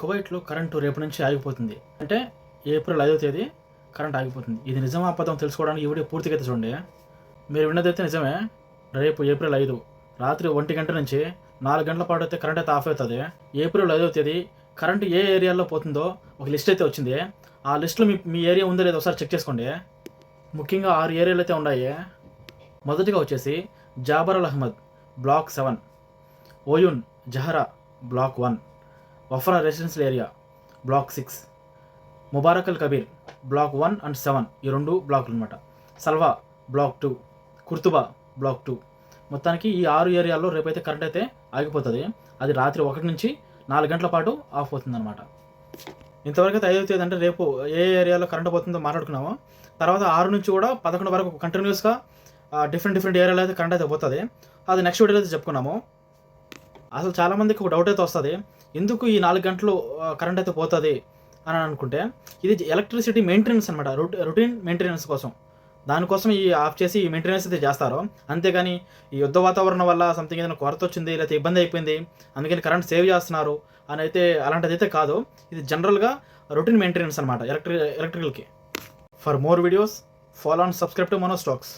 కువైట్లో కరెంటు రేపు నుంచి ఆగిపోతుంది. అంటే ఏప్రిల్ 5వ తేదీ కరెంట్ ఆగిపోతుంది. ఇది నిజమా అబద్ధం తెలుసుకోవడానికి ఈ వీడియో పూర్తిగా అయితే చూడండి. మీరు విన్నదైతే నిజమే. రేపు ఏప్రిల్ 5 రాత్రి 1 గంట నుంచి 4 గంటల పాటు అయితే కరెంట్ అయితే ఆఫ్ అవుతుంది. ఏప్రిల్ 5వ తేదీ కరెంట్ ఏ ఏరియాలో పోతుందో ఒక లిస్ట్ అయితే వచ్చింది. ఆ లిస్టులో మీ ఏరియా ఉందో లేదో ఒకసారి చెక్ చేసుకోండి. ముఖ్యంగా 6 ఏరియాలు అయితే ఉన్నాయి. మొదటిగా వచ్చేసి Jaber Al Ahmad block 7, Oyoun Jahra block 1, Wafra residential area block 6, Mubarak Al Kabeer block 1 and 7 ఈ 2 బ్లాకులు అనమాట. సల్వా బ్లాక్ 2, కుర్తుబా బ్లాక్ 2. మొత్తానికి ఈ 6 ఏరియాల్లో రేపైతే కరెంట్ అయితే ఆగిపోతుంది. అది రాత్రి 1 నుంచి 4 గంటల పాటు ఆఫ్ అవుతుంది అనమాట. ఇంతవరకు అయితే 5వ తేదీ అంటే రేపు ఏ ఏరియాలో కరెంట్ పోతుందో మాట్లాడుకున్నాము. తర్వాత 6 నుంచి కూడా 11 వరకు కంటిన్యూస్గా డిఫరెంట్ ఏరియాలో అయితే కరెంట్ అయితే పోతుంది. అది నెక్స్ట్ వీడియోలో అయితే చెప్పుకున్నాము. అసలు చాలామందికి ఒక డౌట్ అయితే వస్తుంది, ఎందుకు ఈ 4 గంటలు కరెంట్ అయితే పోతుంది అని అనుకుంటే, ఇది ఎలక్ట్రిసిటీ మెయింటెనెన్స్ అనమాట, రొటీన్ మెయింటెనెన్స్ కోసం. దానికోసం ఈ ఆఫ్ చేసి ఈ మెయింటెనెన్స్ అయితే చేస్తారు. అంతేగాని ఈ యుద్ధ వాతావరణం వల్ల సంథింగ్ ఏదైనా కొరత వచ్చింది లేకపోతే ఇబ్బంది అయిపోయింది అందుకని కరెంట్ సేవ్ చేస్తున్నారు అని అయితే అలాంటిది అయితే కాదు. ఇది జనరల్గా రొటీన్ మెయింటెనెన్స్ అనమాట ఎలక్ట్రికల్కి. For more videos follow and subscribe to Mano stocks.